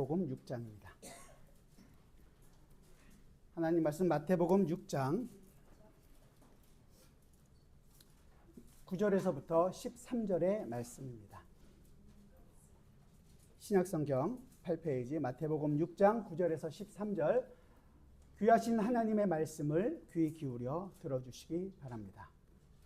마태복음 6장입니다. 하나님 말씀 마태복음 6장 9절에서부터 13절의 말씀입니다. 신약성경 8페이지 마태복음 6장 9절에서 13절, 귀하신 하나님의 말씀을 귀 기울여 들어주시기 바랍니다.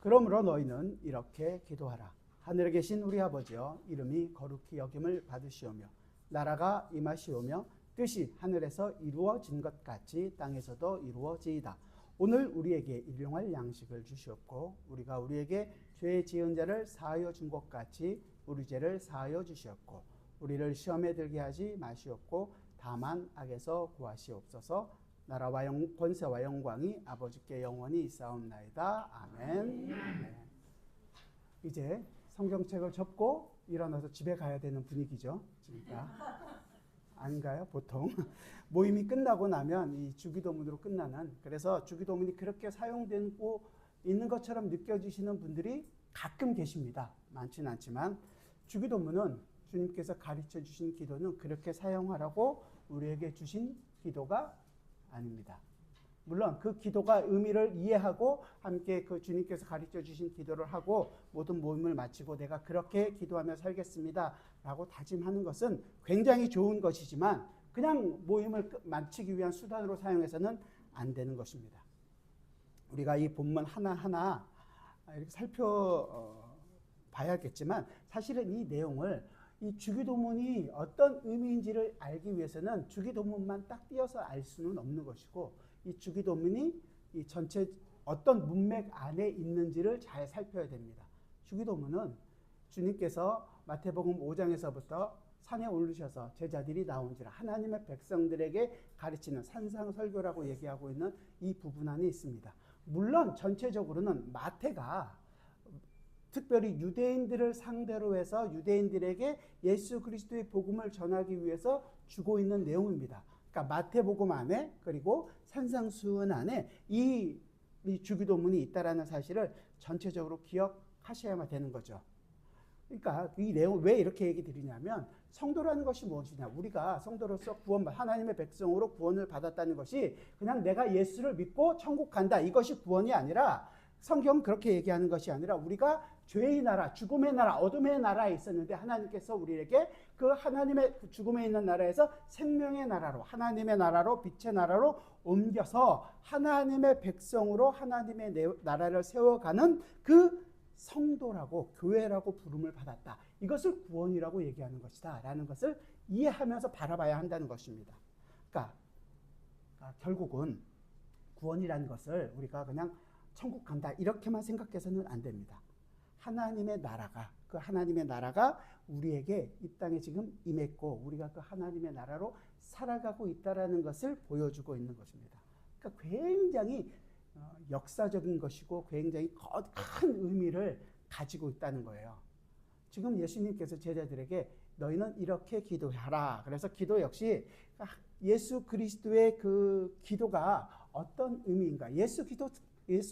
그러므로 너희는 이렇게 기도하라. 하늘에 계신 우리 아버지여, 이름이 거룩히 여김을 받으시오며 나라가 임하시오며 뜻이 하늘에서 이루어진 것 같이 땅에서도 이루어지이다. 오늘 우리에게 일용할 양식을 주시옵고 우리가 우리에게 죄 지은 자를 사하여 준 것 같이 우리 죄를 사하여 주시옵고 우리를 시험에 들게 하지 마시옵고 다만 악에서 구하시옵소서. 나라와 권세와 영광이 아버지께 영원히 있사옵나이다. 아멘. 네. 이제 성경책을 접고 일어나서 집에 가야 되는 분위기죠. 그러니까 아닌가요? 보통 모임이 끝나고 나면 이 주기도문으로 끝나는, 그래서 주기도문이 그렇게 사용되고 있는 것처럼 느껴지시는 분들이 가끔 계십니다. 많지는 않지만 주기도문은 주님께서 가르쳐 주신 기도는 그렇게 사용하라고 우리에게 주신 기도가 아닙니다. 물론 그 기도가 의미를 이해하고 함께 그 주님께서 가르쳐 주신 기도를 하고 모든 모임을 마치고 내가 그렇게 기도하며 살겠습니다 라고 다짐하는 것은 굉장히 좋은 것이지만 그냥 모임을 마치기 위한 수단으로 사용해서는 안 되는 것입니다. 우리가 이 본문 하나하나 이렇게 살펴봐야겠지만 사실은 이 내용을, 이 주기도문이 어떤 의미인지를 알기 위해서는 주기도문만 딱 띄어서 알 수는 없는 것이고, 이 주기도문이 이 전체 어떤 문맥 안에 있는지를 잘 살펴야 됩니다. 주기도문은 주님께서 마태복음 5장에서부터 산에 오르셔서 제자들이 나온지라 하나님의 백성들에게 가르치는 산상설교라고 얘기하고 있는 이 부분 안에 있습니다. 물론 전체적으로는 마태가 특별히 유대인들을 상대로 해서 유대인들에게 예수 그리스도의 복음을 전하기 위해서 주고 있는 내용입니다. 그러니까 마태복음 안에 그리고 산상수훈 안에 이 주기도문이 있다라는 사실을 전체적으로 기억하셔야만 되는 거죠. 그러니까 이 내용 왜 이렇게 얘기 드리냐면, 성도라는 것이 무엇이냐, 우리가 성도로서 하나님의 백성으로 구원을 받았다는 것이 그냥 내가 예수를 믿고 천국 간다 이것이 구원이 아니라, 성경은 그렇게 얘기하는 것이 아니라 우리가 죄의 나라, 죽음의 나라, 어둠의 나라에 있었는데 하나님께서 우리에게 그 하나님의 죽음에 있는 나라에서 생명의 나라로, 하나님의 나라로, 빛의 나라로 옮겨서 하나님의 백성으로 하나님의 나라를 세워가는 그 성도라고, 교회라고 부름을 받았다. 이것을 구원이라고 얘기하는 것이다 라는 것을 이해하면서 바라봐야 한다는 것입니다. 그러니까 결국은 구원이라는 것을 우리가 그냥 천국 간다 이렇게만 생각해서는 안 됩니다. 하나님의 나라가, 그 하나님의 나라가 우리에게 이 땅에 지금 임했고 우리가 그 하나님의 나라로 살아가고 있다라는 것을 보여주고 있는 것입니다. 그러니까 굉장히 역사적인 것이고 굉장히 큰 의미를 가지고 있다는 거예요. 지금 예수님께서 제자들에게 너희는 이렇게 기도하라. 그래서 기도 역시 예수 그리스도의 그 기도가 어떤 의미인가, 예수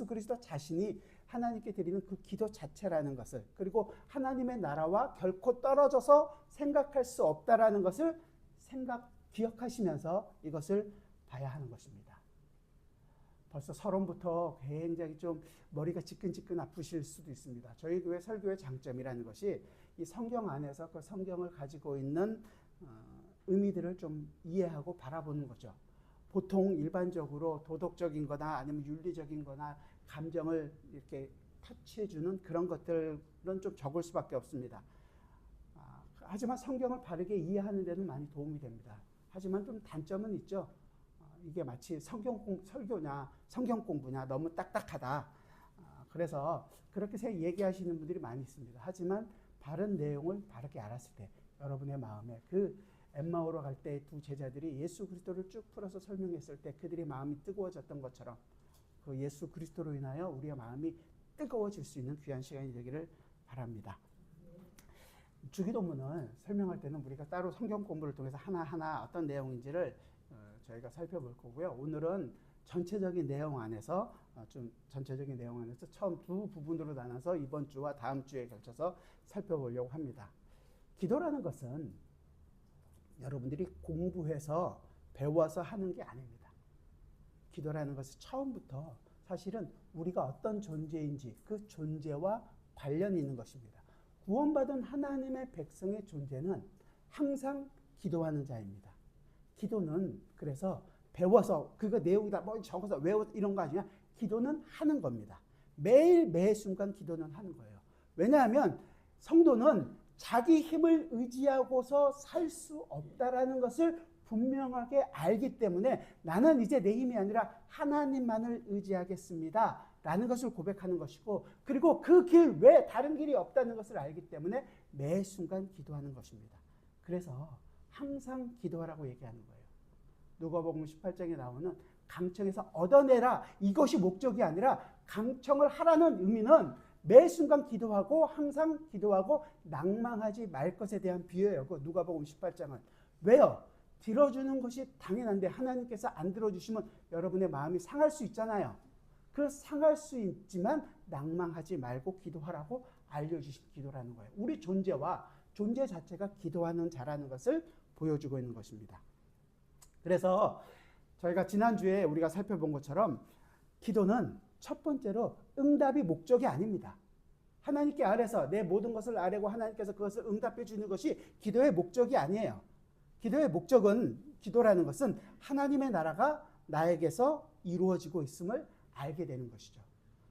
그리스도 자신이 하나님께 드리는 그 기도 자체라는 것을, 그리고 하나님의 나라와 결코 떨어져서 생각할 수 없다라는 것을 기억하시면서 이것을 봐야 하는 것입니다. 벌써 서론부터 굉장히 좀 머리가 지끈지끈 아프실 수도 있습니다. 저희 교회 설교의 장점이라는 것이 이 성경 안에서 그 성경을 가지고 있는 의미들을 좀 이해하고 바라보는 거죠. 보통 일반적으로 도덕적인 거나 아니면 윤리적인 거나 감정을 이렇게 터치해주는 그런 것들은 좀 적을 수밖에 없습니다. 하지만 성경을 바르게 이해하는 데는 많이 도움이 됩니다. 하지만 좀 단점은 있죠. 이게 마치 설교냐 성경 공부냐 너무 딱딱하다. 그래서 그렇게 얘기하시는 분들이 많이 있습니다. 하지만 바른 내용을 바르게 알았을 때 여러분의 마음에 그 엠마오로 갈 때 두 제자들이 예수 그리스도를 쭉 풀어서 설명했을 때 그들의 마음이 뜨거워졌던 것처럼 그 예수 그리스도로 인하여 우리의 마음이 뜨거워질 수 있는 귀한 시간이 되기를 바랍니다. 주기도문을 설명할 때는 우리가 따로 성경 공부를 통해서 하나하나 어떤 내용인지를 저희가 살펴볼 거고요. 오늘은 전체적인 내용 안에서 처음 두 부분으로 나눠서 이번 주와 다음 주에 걸쳐서 살펴보려고 합니다. 기도라는 것은 여러분들이 공부해서 배워서 하는 게 아닙니다. 기도라는 것은 처음부터 사실은 우리가 어떤 존재인지 그 존재와 관련이 있는 것입니다. 구원받은 하나님의 백성의 존재는 항상 기도하는 자입니다. 기도는 그래서 배워서 그거 내용이다 뭐 적어서 외워 이런 거 아니야. 기도는 하는 겁니다. 매일 매 순간 기도는 하는 거예요. 왜냐하면 성도는 자기 힘을 의지하고서 살 수 없다라는 것을 분명하게 알기 때문에 나는 이제 내 힘이 아니라 하나님만을 의지하겠습니다 라는 것을 고백하는 것이고, 그리고 그 길 외에 다른 길이 없다는 것을 알기 때문에 매 순간 기도하는 것입니다. 그래서 항상 기도하라고 얘기하는 거예요. 누가복음 18장에 나오는 강청에서 얻어내라, 이것이 목적이 아니라 강청을 하라는 의미는 매 순간 기도하고 항상 기도하고 낭망하지 말 것에 대한 비유예요. 그 누가복음 18장은. 왜요? 들어주는 것이 당연한데 하나님께서 안 들어주시면 여러분의 마음이 상할 수 있잖아요. 그 상할 수 있지만 낭망하지 말고 기도하라고 알려주신 기도라는 거예요. 우리 존재와 존재 자체가 기도하는 자라는 것을 보여주고 있는 것입니다. 그래서 저희가 지난주에 우리가 살펴본 것처럼 기도는 첫 번째로 응답이 목적이 아닙니다. 하나님께 아뢰서 내 모든 것을 아뢰고 하나님께서 그것을 응답해 주는 것이 기도의 목적이 아니에요. 기도의 목적은, 기도라는 것은 하나님의 나라가 나에게서 이루어지고 있음을 알게 되는 것이죠.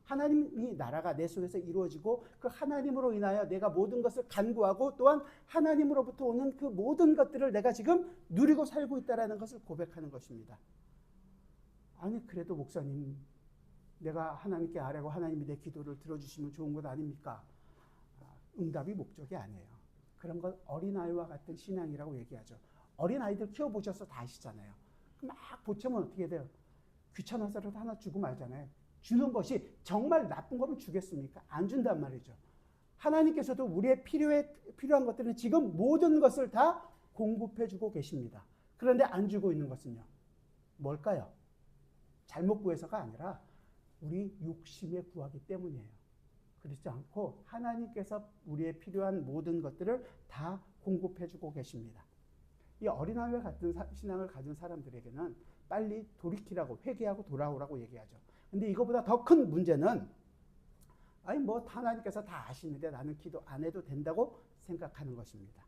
하나님이 나라가 내 속에서 이루어지고 그 하나님으로 인하여 내가 모든 것을 간구하고 또한 하나님으로부터 오는 그 모든 것들을 내가 지금 누리고 살고 있다는 것을 고백하는 것입니다. 아니 그래도 목사님, 내가 하나님께 아뢰고 하나님이 내 기도를 들어주시면 좋은 것 아닙니까? 응답이 목적이 아니에요. 그런 건 어린아이와 같은 신앙이라고 얘기하죠. 어린아이들 키워보셔서 다 아시잖아요. 막 보채면 어떻게 돼요? 귀찮아서라도 하나 주고 말잖아요. 주는 것이 정말 나쁜 거면 주겠습니까? 안 준단 말이죠. 하나님께서도 우리의 필요한 것들은 지금 모든 것을 다 공급해 주고 계십니다. 그런데 안 주고 있는 것은요? 뭘까요? 잘못 구해서가 아니라 우리 욕심에 구하기 때문이에요. 그렇지 않고 하나님께서 우리의 필요한 모든 것들을 다 공급해 주고 계십니다. 이 어린아이와 같은 신앙을 가진 사람들에게는 빨리 돌이키라고, 회개하고 돌아오라고 얘기하죠. 근데 이거보다 더 큰 문제는 아니 뭐 하나님께서 다 아시는데 나는 기도 안 해도 된다고 생각하는 것입니다.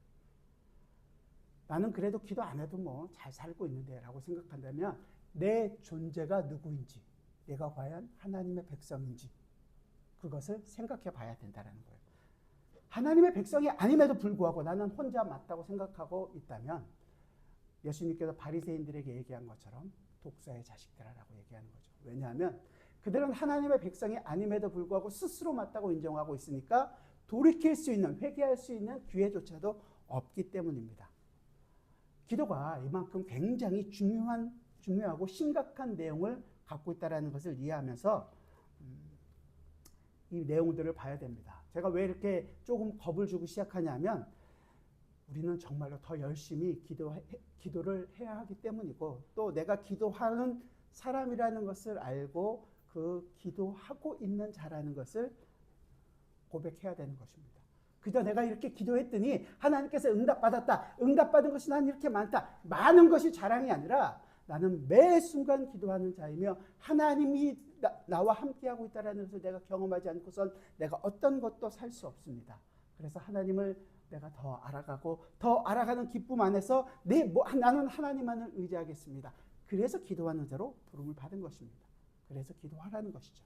나는 그래도 기도 안 해도 뭐 잘 살고 있는데 라고 생각한다면 내 존재가 누구인지, 내가 과연 하나님의 백성인지 그것을 생각해 봐야 된다는 거예요. 하나님의 백성이 아님에도 불구하고 나는 혼자 맞다고 생각하고 있다면 예수님께서 바리새인들에게 얘기한 것처럼 독사의 자식들아라고 얘기하는 거죠. 왜냐하면 그들은 하나님의 백성이 아님에도 불구하고 스스로 맞다고 인정하고 있으니까 돌이킬 수 있는, 회개할 수 있는 기회조차도 없기 때문입니다. 기도가 이만큼 굉장히 중요하고 심각한 내용을 갖고 있다는 것을 이해하면서 이 내용들을 봐야 됩니다. 제가 왜 이렇게 조금 겁을 주고 시작하냐면 우리는 정말로 더 열심히 기도를 해야 하기 때문이고, 또 내가 기도하는 사람이라는 것을 알고 그 기도하고 있는 자라는 것을 고백해야 되는 것입니다. 그저 내가 이렇게 기도했더니 하나님께서 응답받았다, 응답받은 것이 난 이렇게 많다, 많은 것이 자랑이 아니라 나는 매 순간 기도하는 자이며 하나님이 나와 함께하고 있다는 것을 내가 경험하지 않고선 내가 어떤 것도 살 수 없습니다. 그래서 하나님을 내가 더 알아가고 더 알아가는 기쁨 안에서 나는 하나님만을 의지하겠습니다. 그래서 기도하는 자로 부름을 받은 것입니다. 그래서 기도하라는 것이죠.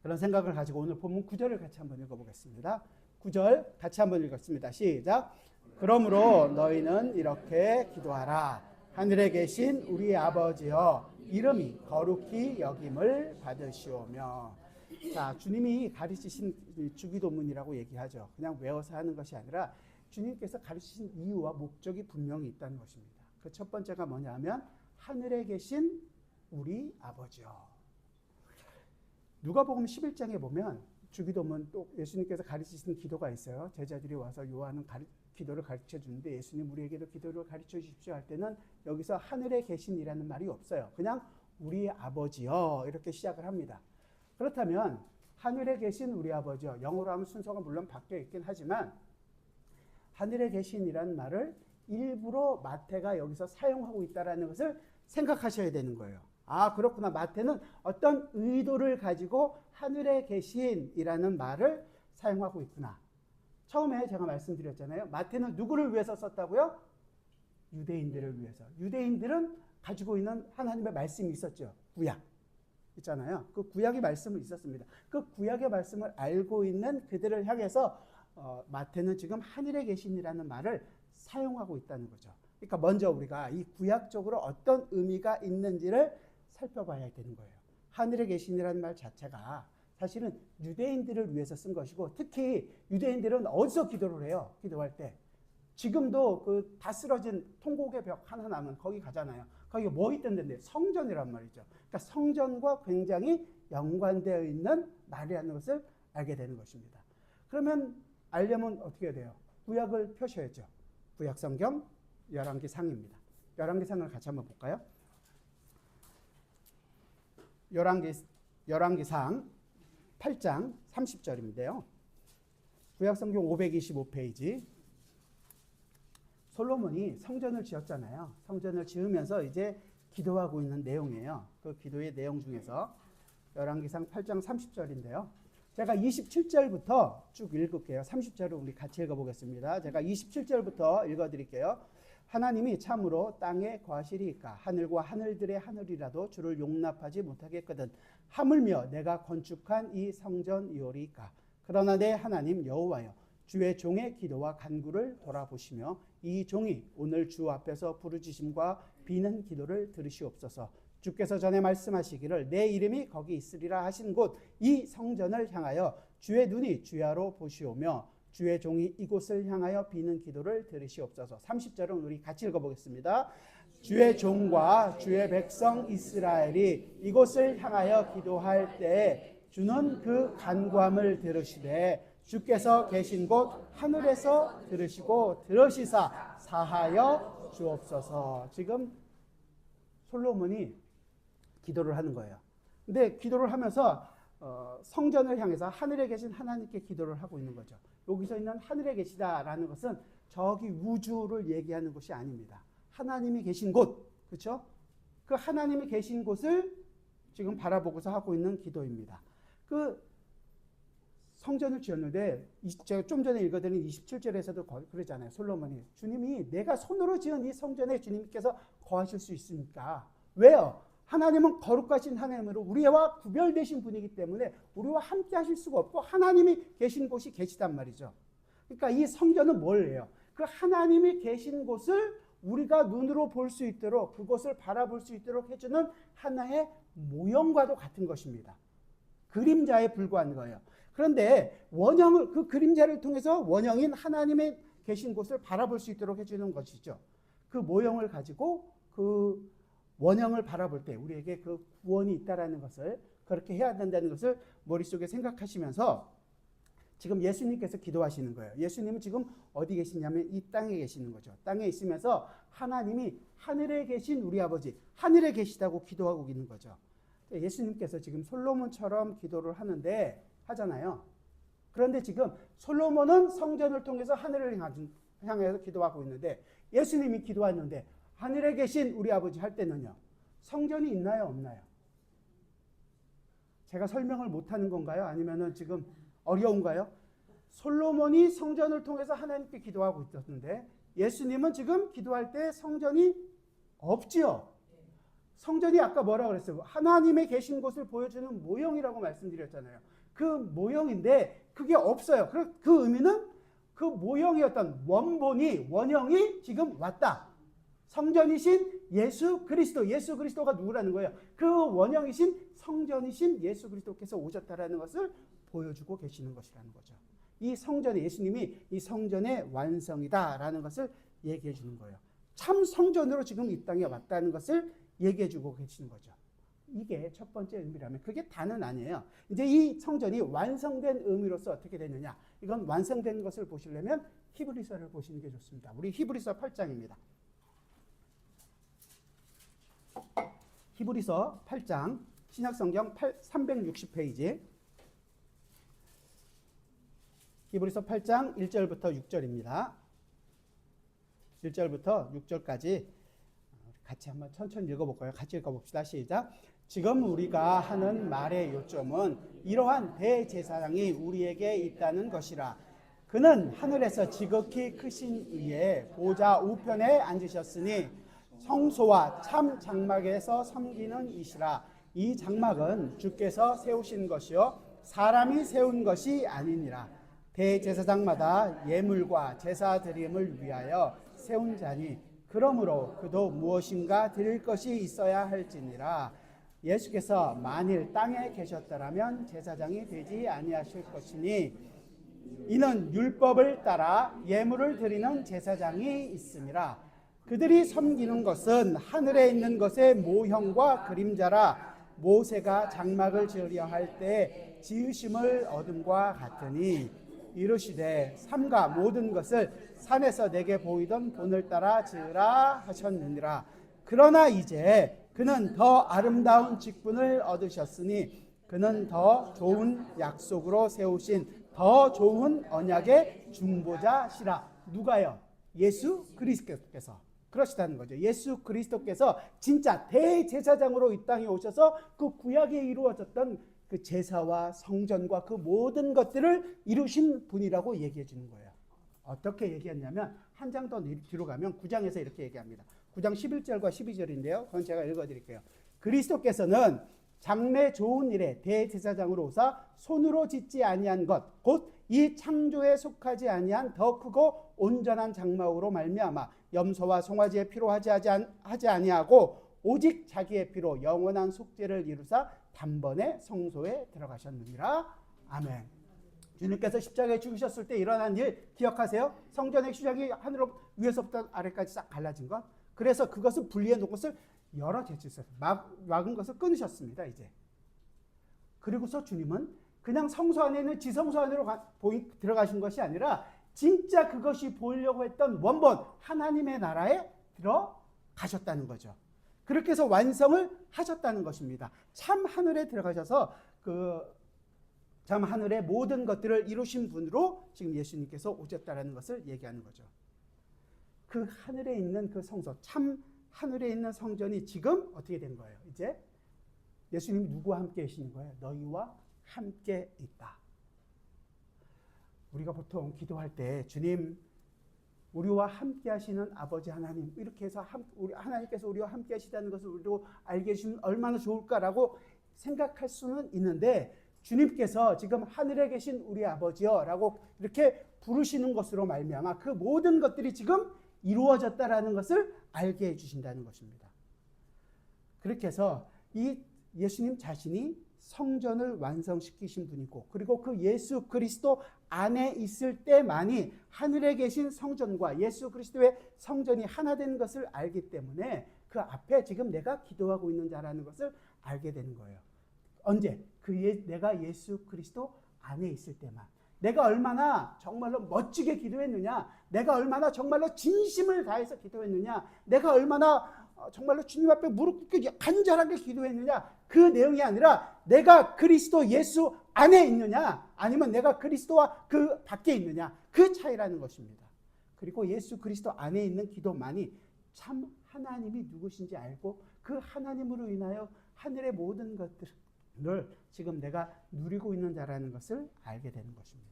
그런 생각을 가지고 오늘 본문 9절을 같이 한번 읽어보겠습니다. 9절 같이 한번 읽겠습니다. 시작. 그러므로 너희는 이렇게 기도하라. 하늘에 계신 우리 아버지여, 이름이 거룩히 여김을 받으시오며. 자, 주님이 가르치신 주기도문이라고 얘기하죠. 그냥 외워서 하는 것이 아니라 주님께서 가르치신 이유와 목적이 분명히 있다는 것입니다. 그 첫 번째가 뭐냐면 하늘에 계신 우리 아버지요. 누가복음 11장에 보면 주기도문, 또 예수님께서 가르치신 기도가 있어요. 제자들이 와서 요한은 기도를 가르쳐 주는데 예수님 우리에게도 기도를 가르쳐 주십시오 할 때는 여기서 하늘에 계신이라는 말이 없어요. 그냥 우리 아버지요 이렇게 시작을 합니다. 그렇다면 하늘에 계신 우리 아버지요, 영어로 하면 순서가 물론 바뀌어 있긴 하지만 하늘에 계신이라는 말을 일부러 마태가 여기서 사용하고 있다는 것을 생각하셔야 되는 거예요. 아, 그렇구나. 마태는 어떤 의도를 가지고 하늘에 계신이라는 말을 사용하고 있구나. 처음에 제가 말씀드렸잖아요. 마태는 누구를 위해서 썼다고요? 유대인들을 위해서. 유대인들은 가지고 있는 하나님의 말씀이 있었죠. 구약 있잖아요. 그 구약의 말씀이 있었습니다. 그 구약의 말씀을 알고 있는 그들을 향해서 마태는 지금 하늘에 계신이라는 말을 사용하고 있다는 거죠. 그러니까 먼저 우리가 이 구약적으로 어떤 의미가 있는지를 살펴봐야 되는 거예요. 하늘에 계신이라는 말 자체가 사실은 유대인들을 위해서 쓴 것이고, 특히 유대인들은 어디서 기도를 해요? 기도할 때. 지금도 그 다 쓰러진 통곡의 벽 하나 남은 거기 가잖아요. 거기 뭐 있던 데인데? 성전이란 말이죠. 그러니까 성전과 굉장히 연관되어 있는 말이라는 것을 알게 되는 것입니다. 그러면 알려면 어떻게 해야 돼요? 구약을 펴셔야죠. 구약 성경 열왕기상입니다. 열왕기상을 같이 한번 볼까요? 열왕기상 8장 30절인데요. 구약 성경 525페이지. 솔로몬이 성전을 지었잖아요. 성전을 지으면서 이제 기도하고 있는 내용이에요. 그 기도의 내용 중에서 열왕기상 8장 30절인데요. 제가 27절부터 쭉 읽을게요. 30절을 우리 같이 읽어보겠습니다. 제가 27절부터 읽어드릴게요. 하나님이 참으로 땅에 거하시리이까 하늘과 하늘들의 하늘이라도 주를 용납하지 못하겠거든 하물며 내가 건축한 이 성전이오리이까. 그러나 내 하나님 여호와여 주의 종의 기도와 간구를 돌아보시며 이 종이 오늘 주 앞에서 부르짖음과 비는 기도를 들으시옵소서. 주께서 전에 말씀하시기를 내 이름이 거기 있으리라 하신 곳 이 성전을 향하여 주의 눈이 주야로 보시오며 주의 종이 이곳을 향하여 비는 기도를 들으시옵소서. 30절은 우리 같이 읽어보겠습니다. 주의 종과 주의 백성 이스라엘이 이곳을 향하여 기도할 때 주는 그 간구함을 들으시되 주께서 계신 곳 하늘에서 들으시고 들으시사 사하여 주옵소서. 지금 솔로몬이 기도를 하는 거예요. 근데 기도를 하면서 성전을 향해서 하늘에 계신 하나님께 기도를 하고 있는 거죠. 여기서 있는 하늘에 계시다라는 것은 저기 우주를 얘기하는 것이 아닙니다. 하나님이 계신 곳, 그렇죠? 그 하나님이 계신 곳을 지금 바라보고서 하고 있는 기도입니다. 그 성전을 지었는데 제가 좀 전에 읽어드린 27절에서도 그러잖아요. 솔로몬이 주님이 내가 손으로 지은 이 성전에 주님께서 거하실 수 있습니까? 왜요? 하나님은 거룩하신 하나님으로 우리와 구별되신 분이기 때문에 우리와 함께 하실 수가 없고 하나님이 계신 곳이 계시단 말이죠. 그러니까 이 성전은 뭘 해요? 그 하나님이 계신 곳을 우리가 눈으로 볼 수 있도록 그곳을 바라볼 수 있도록 해주는 하나의 모형과도 같은 것입니다. 그림자에 불과한 거예요. 그런데 원형을 그 그림자를 통해서 원형인 하나님의 계신 곳을 바라볼 수 있도록 해주는 것이죠. 그 모형을 가지고 그 원형을 바라볼 때 우리에게 그 구원이 있다라는 것을 그렇게 해야 된다는 것을 머릿속에 생각하시면서 지금 예수님께서 기도하시는 거예요. 예수님은 지금 어디 계시냐면 이 땅에 계시는 거죠. 땅에 있으면서 하나님이 하늘에 계신 우리 아버지, 하늘에 계시다고 기도하고 있는 거죠. 예수님께서 지금 솔로몬처럼 기도를 하잖아요. 그런데 지금 솔로몬은 성전을 통해서 하늘을 향해서 기도하고 있는데 예수님이 기도하는데 하늘에 계신 우리 아버지 할 때는요. 성전이 있나요? 없나요? 제가 설명을 못하는 건가요? 아니면은 지금 어려운가요? 솔로몬이 성전을 통해서 하나님께 기도하고 있었는데 예수님은 지금 기도할 때 성전이 없지요. 성전이 아까 뭐라고 그랬어요? 하나님의 계신 곳을 보여주는 모형이라고 말씀드렸잖아요. 그 모형인데 그게 없어요. 그 의미는 그 모형이었던 원형이 지금 왔다. 성전이신 예수 그리스도가 누구라는 거예요? 그 원형이신 성전이신 예수 그리스도께서 오셨다라는 것을 보여주고 계시는 것이라는 거죠. 이 성전에 예수님이 이 성전의 완성이다라는 것을 얘기해 주는 거예요. 참 성전으로 지금 이 땅에 왔다는 것을 얘기해 주고 계시는 거죠. 이게 첫 번째 의미라면 그게 다는 아니에요. 이제 이 성전이 완성된 의미로서 어떻게 되느냐. 이건 완성된 것을 보시려면 히브리서를 보시는 게 좋습니다. 우리 히브리서 8장입니다. 히브리서 8장 신약성경 360페이지 히브리서 8장 1절부터 6절입니다. 1절부터 6절까지 같이 한번 천천히 읽어볼까요? 같이 읽어봅시다. 시작. 지금 우리가 하는 말의 요점은 이러한 대제사장이 우리에게 있다는 것이라. 그는 하늘에서 지극히 크신 이의 보좌 우편에 앉으셨으니 성소와 참 장막에서 섬기는 이시라. 이 장막은 주께서 세우신 것이요 사람이 세운 것이 아니니라. 대제사장마다 예물과 제사 드림을 위하여 세운 자니 그러므로 그도 무엇인가 드릴 것이 있어야 할지니라. 예수께서 만일 땅에 계셨더라면 제사장이 되지 아니하실 것이니 이는 율법을 따라 예물을 드리는 제사장이 있음이라. 그들이 섬기는 것은 하늘에 있는 것의 모형과 그림자라. 모세가 장막을 지으려 할 때 지으심을 얻음과 같으니 이르시되 삼가 모든 것을 산에서 내게 보이던 본을 따라 지으라 하셨느니라. 그러나 이제 그는 더 아름다운 직분을 얻으셨으니 그는 더 좋은 약속으로 세우신 더 좋은 언약의 중보자시라. 누가요? 예수 그리스도께서 그러시다는 거죠. 예수 그리스도께서 진짜 대제사장으로 이 땅에 오셔서 그 구약에 이루어졌던 그 제사와 성전과 그 모든 것들을 이루신 분이라고 얘기해 주는 거예요. 어떻게 얘기했냐면 한 장 더 뒤로 가면 9장에서 이렇게 얘기합니다. 9장 11절과 12절인데요. 그건 제가 읽어드릴게요. 그리스도께서는 장래 좋은 일에 대제사장으로 오사 손으로 짓지 아니한 것 곧 이 창조에 속하지 아니한 더 크고 온전한 장막으로 말미암아 염소와 송아지의 피로 하지 아니하고 오직 자기의 피로 영원한 속죄를 이루사 단번에 성소에 들어가셨느니라. 아멘. 주님께서 십자가에 죽으셨을 때 일어난 일 기억하세요? 성전의 시작이 하늘 위에서부터 아래까지 싹 갈라진 것. 그래서 그것을 분리해 놓은 것을 열어 제쳤어요. 막은 것을 끊으셨습니다. 이제. 그리고서 주님은 그냥 성소 안에 있는 지성소 안으로 들어가신 것이 아니라 진짜 그것이 보이려고 했던 원본 하나님의 나라에 들어가셨다는 거죠. 그렇게 해서 완성을 하셨다는 것입니다. 참 하늘에 들어가셔서 참 하늘의 모든 것들을 이루신 분으로 지금 예수님께서 오셨다는 것을 얘기하는 거죠. 그 하늘에 있는 그 성소, 참 하늘에 있는 성전이 지금 어떻게 된 거예요? 이제 예수님이 누구와 함께 계시는 거예요? 너희와 함께 있다. 우리가 보통 기도할 때 주님 우리와 함께 하시는 아버지 하나님 이렇게 해서 하나님께서 우리와 함께 하시다는 것을 우리도 알게 해주시면 얼마나 좋을까라고 생각할 수는 있는데 주님께서 지금 하늘에 계신 우리 아버지여 라고 이렇게 부르시는 것으로 말미암아 그 모든 것들이 지금 이루어졌다라는 것을 알게 해주신다는 것입니다. 그렇게 해서 이 예수님 자신이 성전을 완성시키신 분이고 그리고 그 예수 그리스도 안에 있을 때만이 하늘에 계신 성전과 예수 그리스도의 성전이 하나 된 것을 알기 때문에 그 앞에 지금 내가 기도하고 있는 자라는 것을 알게 되는 거예요. 언제? 내가 예수 그리스도 안에 있을 때만. 내가 얼마나 정말로 멋지게 기도했느냐, 내가 얼마나 정말로 진심을 다해서 기도했느냐, 내가 얼마나 정말로 주님 앞에 무릎 꿇고 간절하게 기도했느냐, 그 내용이 아니라 내가 그리스도 예수 안에 있느냐 아니면 내가 그리스도와 그 밖에 있느냐, 그 차이라는 것입니다. 그리고 예수 그리스도 안에 있는 기도만이 참 하나님이 누구신지 알고 그 하나님으로 인하여 하늘의 모든 것들을 지금 내가 누리고 있는 자라는 것을 알게 되는 것입니다.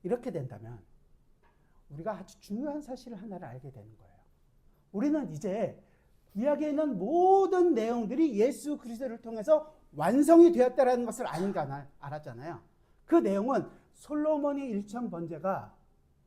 이렇게 된다면 우리가 아주 중요한 사실을 하나를 알게 되는 거예요. 우리는 이제 구약에 있는 모든 내용들이 예수 그리스도를 통해서 완성이 되었다는 것을 알았잖아요. 그 내용은 솔로몬의 일천 번제가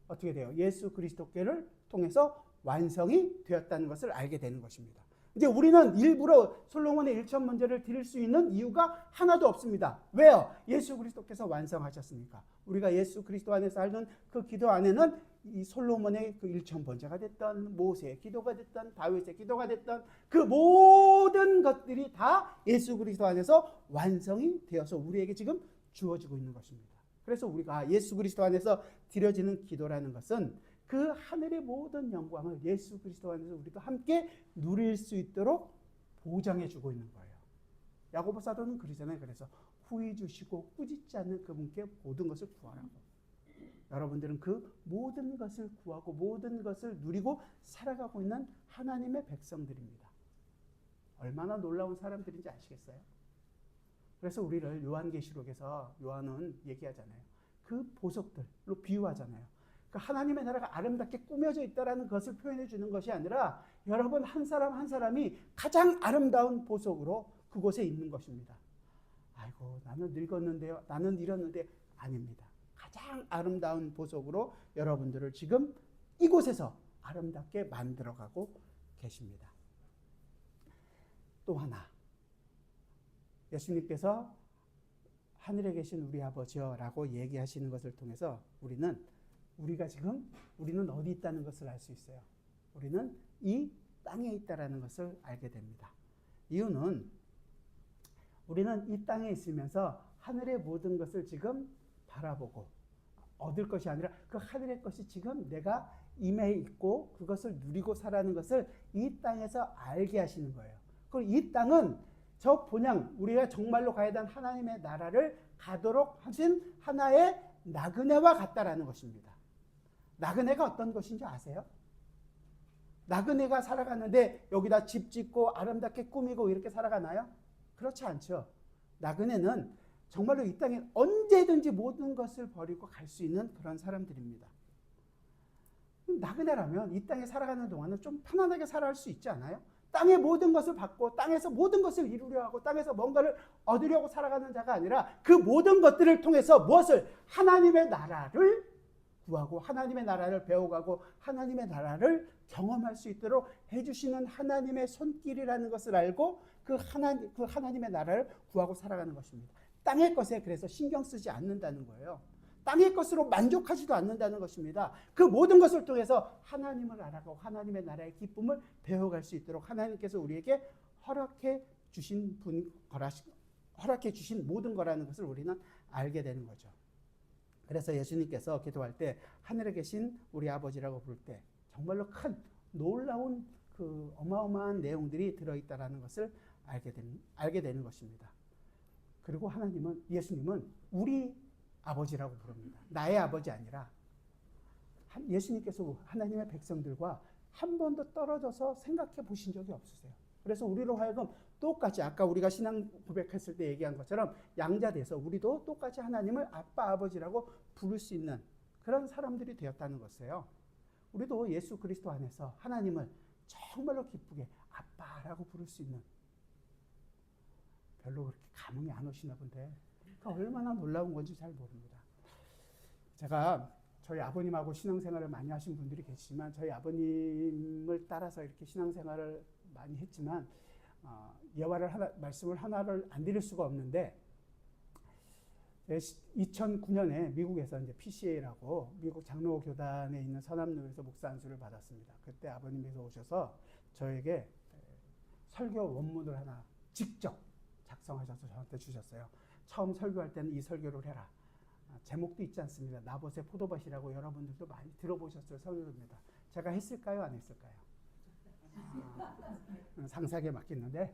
어떻게 돼요? 예수 그리스도께를 통해서 완성이 되었다는 것을 알게 되는 것입니다. 이제 우리는 일부러 솔로몬의 일천 번제를 드릴 수 있는 이유가 하나도 없습니다. 왜요? 예수 그리스도께서 완성하셨으니까. 우리가 예수 그리스도 안에서 살던 그 기도 안에는 이 솔로몬의 그 일천 번제가 됐던 모세의 기도가 됐던 다윗의 기도가 됐던 그 모든 것들이 다 예수 그리스도 안에서 완성이 되어서 우리에게 지금 주어지고 있는 것입니다. 그래서 우리가 예수 그리스도 안에서 드려지는 기도라는 것은 그 하늘의 모든 영광을 예수 그리스도 안에서 우리도 함께 누릴 수 있도록 보장해 주고 있는 거예요. 야고보 사도는 그러잖아요. 그래서 후히 주시고 꾸짖지 않는 그분께 모든 것을 구하라고. 여러분들은 그 모든 것을 구하고 모든 것을 누리고 살아가고 있는 하나님의 백성들입니다. 얼마나 놀라운 사람들인지 아시겠어요? 그래서 우리를 요한계시록에서 요한은 얘기하잖아요. 그 보석들로 비유하잖아요. 그러니까 하나님의 나라가 아름답게 꾸며져 있다는 것을 표현해 주는 것이 아니라 여러분 한 사람 한 사람이 가장 아름다운 보석으로 그곳에 있는 것입니다. 아이고 나는 늙었는데요. 나는 이랬는데 아닙니다. 가장 아름다운 보석으로 여러분들을 지금 이곳에서 아름답게 만들어가고 계십니다. 또 하나 예수님께서 하늘에 계신 우리 아버지여 라고 얘기하시는 것을 통해서 우리는 어디 있다는 것을 알 수 있어요. 우리는 이 땅에 있다는 것을 알게 됩니다. 이유는 우리는 이 땅에 있으면서 하늘의 모든 것을 지금 바라보고 얻을 것이 아니라 그 하늘의 것이 지금 내가 임해 있고 그것을 누리고 살아가는 것을 이 땅에서 알게 하시는 거예요. 그리고 이 땅은 저 본향 우리가 정말로 가야 되는 하나님의 나라를 가도록 하신 하나의 나그네와 같다라는 것입니다. 나그네가 어떤 것인지 아세요? 나그네가 살아가는데 여기다 집 짓고 아름답게 꾸미고 이렇게 살아가나요? 그렇지 않죠. 나그네는 정말로 이 땅에 언제든지 모든 것을 버리고 갈 수 있는 그런 사람들입니다. 나그네라면 이 땅에 살아가는 동안은 좀 편안하게 살아갈 수 있지 않아요? 땅의 모든 것을 받고 땅에서 모든 것을 이루려 하고 땅에서 뭔가를 얻으려고 살아가는 자가 아니라 그 모든 것들을 통해서 무엇을? 하나님의 나라를 구하고 하나님의 나라를 배워가고 하나님의 나라를 경험할 수 있도록 해주시는 하나님의 손길이라는 것을 알고 그 하나님의 나라를 구하고 살아가는 것입니다. 땅의 것에 그래서 신경 쓰지 않는다는 거예요. 땅의 것으로 만족하지도 않는다는 것입니다. 그 모든 것을 통해서 하나님을 알아가고 하나님의 나라의 기쁨을 배워갈 수 있도록 하나님께서 우리에게 허락해 주신 모든 거라는 것을 우리는 알게 되는 거죠. 그래서 예수님께서 기도할 때 하늘에 계신 우리 아버지라고 부를 때 정말로 큰 놀라운 그 어마어마한 내용들이 들어있다라는 것을 알게 되는 것입니다. 그리고 예수님은 우리 아버지라고 부릅니다. 나의 아버지 아니라 예수님께서 하나님의 백성들과 한 번도 떨어져서 생각해 보신 적이 없으세요. 그래서 우리로 하여금 똑같이 아까 우리가 신앙 고백했을 때 얘기한 것처럼 양자돼서 우리도 똑같이 하나님을 아빠 아버지라고 부를 수 있는 그런 사람들이 되었다는 것이에요. 우리도 예수 그리스도 안에서 하나님을 정말로 기쁘게 아빠라고 부를 수 있는 별로 그렇게 감흥이 안 오시나 본데 얼마나 놀라운 건지 잘 모릅니다. 제가 저희 아버님하고 신앙생활을 많이 하신 분들이 계시지만 저희 아버님을 따라서 이렇게 신앙생활을 많이 했지만 말씀을 하나를 안 드릴 수가 없는데 2009년에 미국에서 이제 PCA라고 미국 장로 교단에 있는 서남로에서 목사 안수를 받았습니다. 그때 아버님께서 오셔서 저에게 설교 원문을 하나 직접 작성하셔서 저한테 주셨어요. 처음 설교할 때는 이 설교를 해라. 제목도 있지 않습니다. 나봇의 포도밭이라고 여러분들도 많이 들어보셨을 설교입니다. 제가 했을까요? 안 했을까요? 상상에 맡겼는데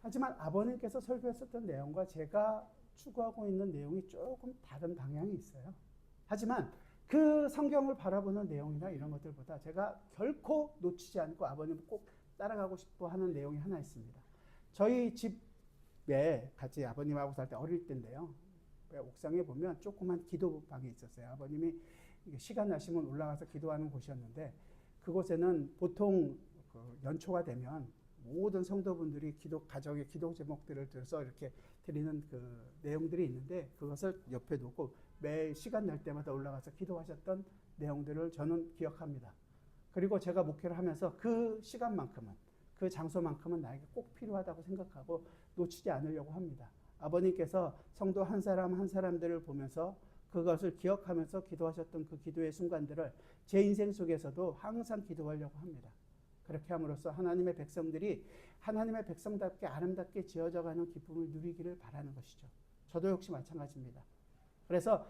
하지만 아버님께서 설교했었던 내용과 제가 추구하고 있는 내용이 조금 다른 방향이 있어요. 하지만 그 성경을 바라보는 내용이나 이런 것들보다 제가 결코 놓치지 않고 아버님을 꼭 따라가고 싶어 하는 내용이 하나 있습니다. 저희 집에 같이 아버님하고 살 때 어릴 때인데요. 옥상에 보면 조그만 기도방이 있었어요. 아버님이 시간 나시면 올라가서 기도하는 곳이었는데 그곳에는 보통 연초가 되면 모든 성도분들이 가정의 기도 제목들을 들어서 이렇게 드리는 그 내용들이 있는데 그것을 옆에 놓고 매 시간 날 때마다 올라가서 기도하셨던 내용들을 저는 기억합니다. 그리고 제가 목회를 하면서 그 시간만큼은 그 장소만큼은 나에게 꼭 필요하다고 생각하고 놓치지 않으려고 합니다. 아버님께서 성도 한 사람 한 사람들을 보면서 그것을 기억하면서 기도하셨던 그 기도의 순간들을 제 인생 속에서도 항상 기도하려고 합니다. 그렇게 함으로써 하나님의 백성들이 하나님의 백성답게 아름답게 지어져가는 기쁨을 누리기를 바라는 것이죠. 저도 역시 마찬가지입니다. 그래서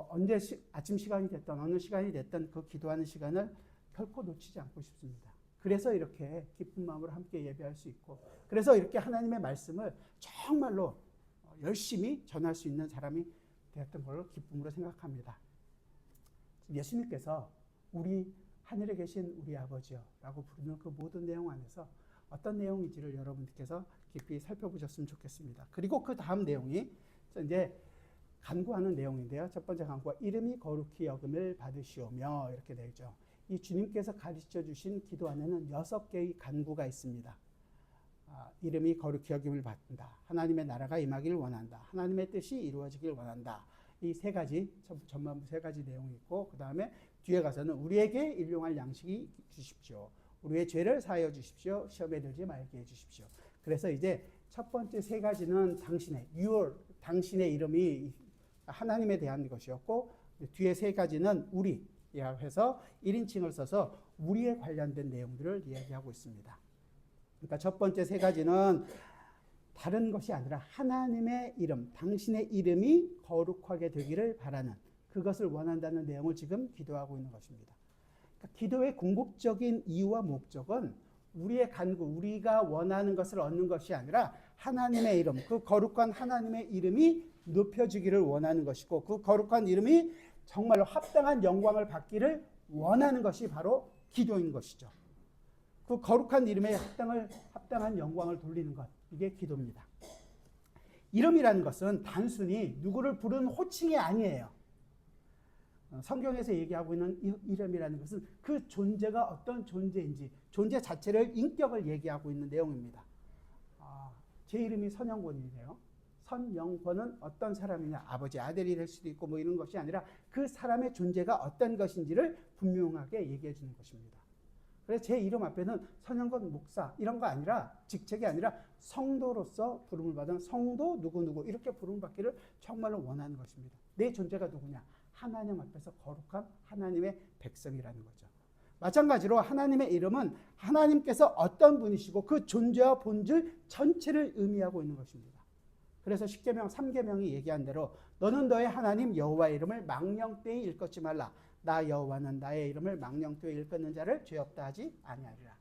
언제 아침 시간이 됐던 어느 시간이 됐던 그 기도하는 시간을 결코 놓치지 않고 싶습니다. 그래서 이렇게 기쁜 마음으로 함께 예배할 수 있고 그래서 이렇게 하나님의 말씀을 정말로 열심히 전할 수 있는 사람이 되었던 걸 기쁨으로 생각합니다. 예수님께서 우리 하늘에 계신 우리 아버지요 라고 부르는 그 모든 내용 안에서 어떤 내용인지를 여러분들께서 깊이 살펴보셨으면 좋겠습니다. 그리고 그 다음 내용이 이제 간구하는 내용인데요. 첫 번째 간구가 이름이 거룩히 여김을 받으시오며 이렇게 되죠. 이 주님께서 가르쳐 주신 기도 안에는 6개의 간구가 있습니다. 이름이 거룩히 여김을 받는다. 하나님의 나라가 임하기를 원한다. 하나님의 뜻이 이루어지길 원한다. 이 세 가지, 전반부 세 가지 내용이 있고, 그 다음에 뒤에 가서는 우리에게 일용할 양식이 주십시오. 우리의 죄를 사하여 주십시오. 시험에 들지 말게 해주십시오. 그래서 이제 첫 번째 세 가지는 당신의 이름이 하나님에 대한 것이었고, 뒤에 세 가지는 우리야 해서 1인칭을 써서 우리에 관련된 내용들을 이야기하고 있습니다. 그러니까 첫 번째 세 가지는 다른 것이 아니라 하나님의 이름, 당신의 이름이 거룩하게 되기를 바라는, 그것을 원한다는 내용을 지금 기도하고 있는 것입니다. 그러니까 기도의 궁극적인 이유와 목적은 우리의 간구, 우리가 원하는 것을 얻는 것이 아니라 하나님의 이름, 그 거룩한 하나님의 이름이 높여지기를 원하는 것이고, 그 거룩한 이름이 정말로 합당한 영광을 받기를 원하는 것이 바로 기도인 것이죠. 그 거룩한 이름에 합당한 영광을 돌리는 것, 이게 기도입니다. 이름이라는 것은 단순히 누구를 부르는 호칭이 아니에요. 성경에서 얘기하고 있는 이름이라는 것은 그 존재가 어떤 존재인지, 존재 자체를, 인격을 얘기하고 있는 내용입니다. 제 이름이 선영권이래요. 선영권은 어떤 사람이냐, 아버지, 아들이 될 수도 있고 뭐 이런 것이 아니라 그 사람의 존재가 어떤 것인지를 분명하게 얘기해 주는 것입니다. 그래서 제 이름 앞에는 선영권 목사 이런 거 아니라, 직책이 아니라 성도로서 부름을 받은 성도 누구누구 이렇게 부름을 받기를 정말로 원하는 것입니다. 내 존재가 누구냐? 하나님 앞에서 거룩한 하나님의 백성이라는 거죠. 마찬가지로 하나님의 이름은 하나님께서 어떤 분이시고 그 존재와 본질 전체를 의미하고 있는 것입니다. 그래서 십계명 3계명이 얘기한 대로 너는 너의 하나님 여호와의 이름을 망령되이 일컫지 말라. 나 여호와는 나의 이름을 망령되이 일컫는 자를 죄 없다 하지 아니하리라.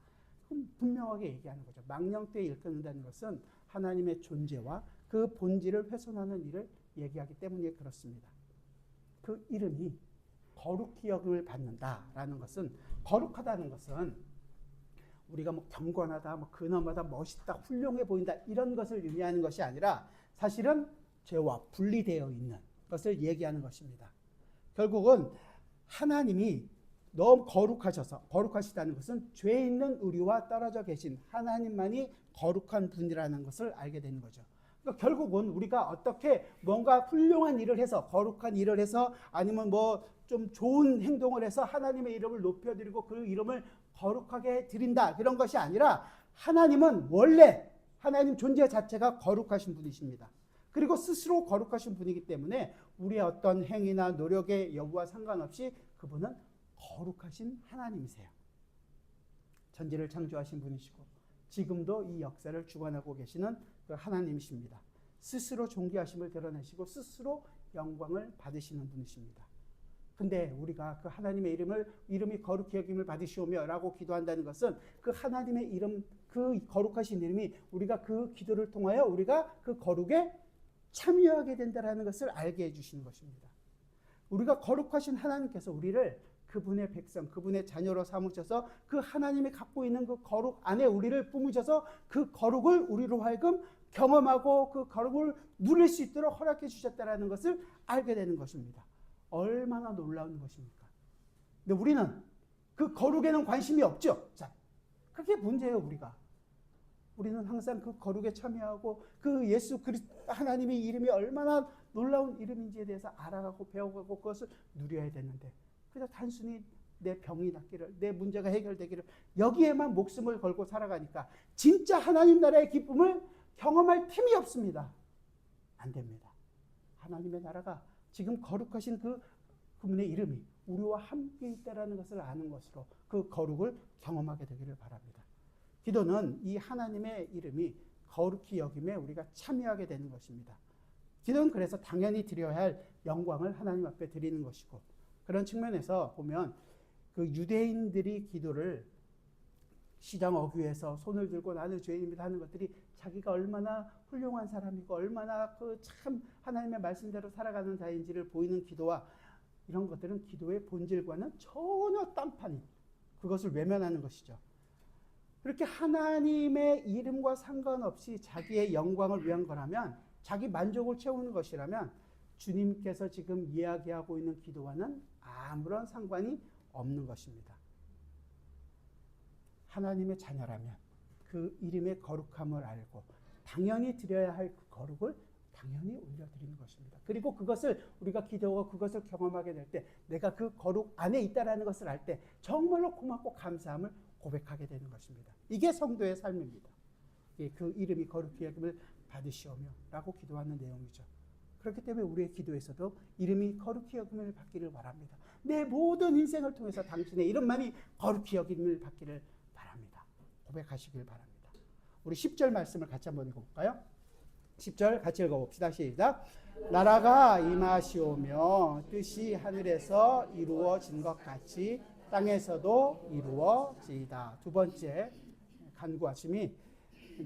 그럼 분명하게 얘기하는 거죠. 망령되이 일컫는다는 것은 하나님의 존재와 그 본질을 훼손하는 일을 얘기하기 때문에 그렇습니다. 그 이름이 거룩히 여김을 받는다라는 것은, 거룩하다는 것은 우리가 뭐 경건하다, 뭐 근엄하다, 멋있다, 훌륭해 보인다 이런 것을 의미하는 것이 아니라 사실은 죄와 분리되어 있는 것을 얘기하는 것입니다. 결국은 하나님이 너무 거룩하시다는 것은 죄 있는 우리와 떨어져 계신 하나님만이 거룩한 분이라는 것을 알게 되는 거죠. 그러니까 결국은 우리가 어떻게 뭔가 훌륭한 일을 해서, 거룩한 일을 해서, 아니면 뭐 좀 좋은 행동을 해서 하나님의 이름을 높여드리고 그 이름을 거룩하게 드린다, 그런 것이 아니라 하나님은 원래 하나님 존재 자체가 거룩하신 분이십니다. 그리고 스스로 거룩하신 분이기 때문에 우리의 어떤 행위나 노력의 여부와 상관없이 그분은 거룩하신 하나님이세요. 천지를 창조하신 분이시고 지금도 이 역사를 주관하고 계시는 그 하나님이십니다. 스스로 존귀하심을 드러내시고 스스로 영광을 받으시는 분이십니다. 근데 우리가 그 하나님의 이름이 거룩히 여김을 받으시오며 라고 기도한다는 것은 그 하나님의 이름, 그 거룩하신 이름이 우리가 그 기도를 통하여 우리가 그 거룩에 참여하게 된다는 것을 알게 해주시는 것입니다. 우리가 거룩하신 하나님께서 우리를 그분의 백성, 그분의 자녀로 삼으셔서 그 하나님이 갖고 있는 그 거룩 안에 우리를 뿜으셔서 그 거룩을 우리로 하여금 경험하고 그 거룩을 누릴 수 있도록 허락해 주셨다는 것을 알게 되는 것입니다. 얼마나 놀라운 것입니까? 근데 우리는 그 거룩에는 관심이 없죠. 자, 그게 문제예요, 우리가. 우리는 항상 그 거룩에 참여하고 그 예수 그리스도 하나님의 이름이 얼마나 놀라운 이름인지에 대해서 알아가고 배워가고 그것을 누려야 되는데, 그냥 단순히 내 병이 낫기를, 내 문제가 해결되기를 여기에만 목숨을 걸고 살아가니까 진짜 하나님 나라의 기쁨을 경험할 틈이 없습니다. 안 됩니다. 하나님의 나라가 지금 거룩하신 그분의 이름이 우리와 함께 있다라는 것을 아는 것으로 그 거룩을 경험하게 되기를 바랍니다. 기도는 이 하나님의 이름이 거룩히 여김에 우리가 참여하게 되는 것입니다. 기도는 그래서 당연히 드려야 할 영광을 하나님 앞에 드리는 것이고, 그런 측면에서 보면 그 유대인들이 기도를 시장 어귀에서 손을 들고 나는 죄인입니다 하는 것들이 자기가 얼마나 훌륭한 사람이고 얼마나 그 참 하나님의 말씀대로 살아가는 자인지를 보이는 기도와 이런 것들은 기도의 본질과는 전혀 딴판이 그것을 외면하는 것이죠. 그렇게 하나님의 이름과 상관없이 자기의 영광을 위한 거라면, 자기 만족을 채우는 것이라면 주님께서 지금 이야기하고 있는 기도와는 아무런 상관이 없는 것입니다. 하나님의 자녀라면 그 이름의 거룩함을 알고 당연히 드려야 할 그 거룩을 당연히 올려드리는 것입니다. 그리고 그것을 우리가 기도하고 그것을 경험하게 될 때 내가 그 거룩 안에 있다라는 것을 알 때 정말로 고맙고 감사함을 고백하게 되는 것입니다. 이게 성도의 삶입니다. 그 이름이 거룩히 여김을 받으시오며 라고 기도하는 내용이죠. 그렇기 때문에 우리의 기도에서도 이름이 거룩히 여김을 받기를 바랍니다. 내 모든 인생을 통해서 당신의 이름만이 거룩히 여김을 받기를 바랍니다. 고백하시길 바랍니다. 우리 10절 말씀을 같이 한번 읽어볼까요? 10절 같이 읽어봅시다. 시작. 나라가 임하시오며 뜻이 하늘에서 이루어진 것 같이 땅에서도 이루어지이다. 두 번째 간구하심이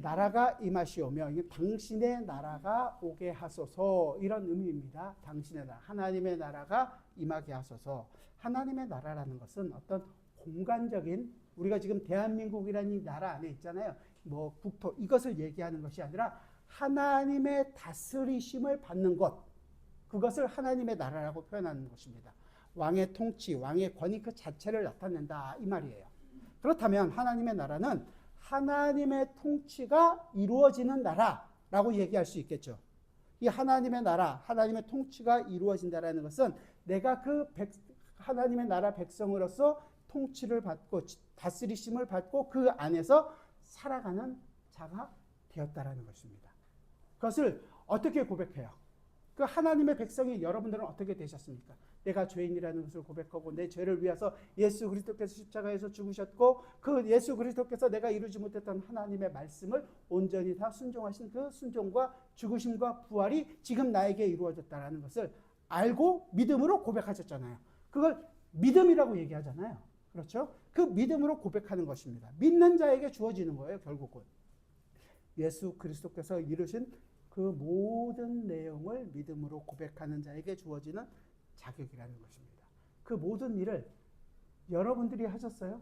나라가 임하시오며, 이게 당신의 나라가 오게 하소서, 이런 의미입니다. 당신의 나라, 하나님의 나라가 임하게 하소서. 하나님의 나라라는 것은 어떤 공간적인, 우리가 지금 대한민국이라는 이 나라 안에 있잖아요. 뭐 국토, 이것을 얘기하는 것이 아니라 하나님의 다스리심을 받는 것, 그것을 하나님의 나라라고 표현하는 것입니다. 왕의 통치, 왕의 권위 그 자체를 나타낸다, 이 말이에요. 그렇다면 하나님의 나라는 하나님의 통치가 이루어지는 나라라고 얘기할 수 있겠죠. 이 하나님의 나라, 하나님의 통치가 이루어진다라는 것은 내가 그 하나님의 나라 백성으로서 통치를 받고 다스리심을 받고 그 안에서 살아가는 자가 되었다라는 것입니다. 그것을 어떻게 고백해요? 그 하나님의 백성이 여러분들은 어떻게 되셨습니까? 내가 죄인이라는 것을 고백하고 내 죄를 위해서 예수 그리스도께서 십자가에서 죽으셨고 그 예수 그리스도께서 내가 이루지 못했던 하나님의 말씀을 온전히 다 순종하신 그 순종과 죽으심과 부활이 지금 나에게 이루어졌다는 것을 알고 믿음으로 고백하셨잖아요. 그걸 믿음이라고 얘기하잖아요. 그렇죠? 그 믿음으로 고백하는 것입니다. 믿는 자에게 주어지는 거예요. 결국은 예수 그리스도께서 이루신 그 모든 내용을 믿음으로 고백하는 자에게 주어지는 자격이라는 것입니다. 그 모든 일을 여러분들이 하셨어요?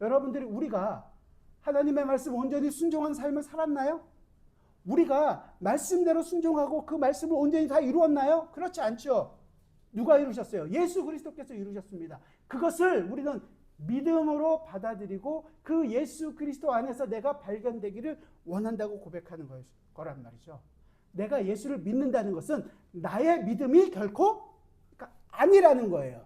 여러분들이, 우리가 하나님의 말씀 온전히 순종한 삶을 살았나요? 우리가 말씀대로 순종하고 그 말씀을 온전히 다 이루었나요? 그렇지 않죠. 누가 이루셨어요? 예수 그리스도께서 이루셨습니다. 그것을 우리는 믿음으로 받아들이고 그 예수 그리스도 안에서 내가 발견되기를 원한다고 고백하는 거란 말이죠. 내가 예수를 믿는다는 것은 나의 믿음이 결코 아니라는 거예요.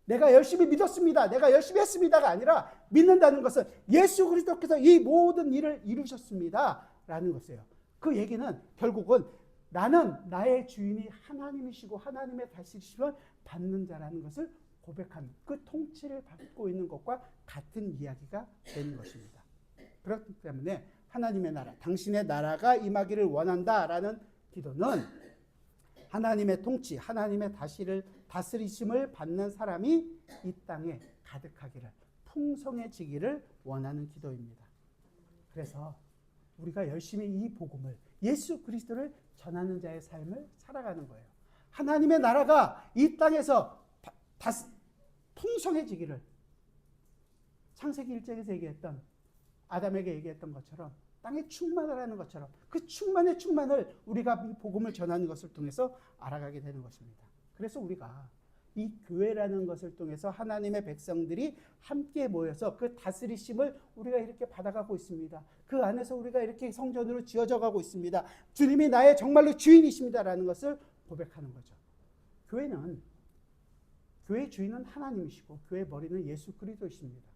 내가 열심히 믿었습니다, 내가 열심히 했습니다가 아니라 믿는다는 것은 예수 그리스도께서 이 모든 일을 이루셨습니다 라는 것이에요. 그 얘기는 결국은 나는 나의 주인이 하나님이시고 하나님의 다스리심을 받는 자라는 것을 고백하는, 그 통치를 받고 있는 것과 같은 이야기가 되는 것입니다. 그렇기 때문에 하나님의 나라, 당신의 나라가 임하기를 원한다라는 기도는 하나님의 통치, 하나님의 다스리심을 받는 사람이 이 땅에 가득하기를, 풍성해지기를 원하는 기도입니다. 그래서 우리가 열심히 이 복음을, 예수 그리스도를 전하는 자의 삶을 살아가는 거예요. 하나님의 나라가 이 땅에서 풍성해지기를, 창세기 1장에서 얘기했던, 아담에게 얘기했던 것처럼 땅에 충만하라는 것처럼 그 충만의 충만을 우리가 이 복음을 전하는 것을 통해서 알아가게 되는 것입니다. 그래서 우리가 이 교회라는 것을 통해서 하나님의 백성들이 함께 모여서 그 다스리심을 우리가 이렇게 받아가고 있습니다. 그 안에서 우리가 이렇게 성전으로 지어져 가고 있습니다. 주님이 나의 정말로 주인이십니다라는 것을 고백하는 거죠. 교회의 주인은 하나님이시고 교회의 머리는 예수 그리스도이십니다.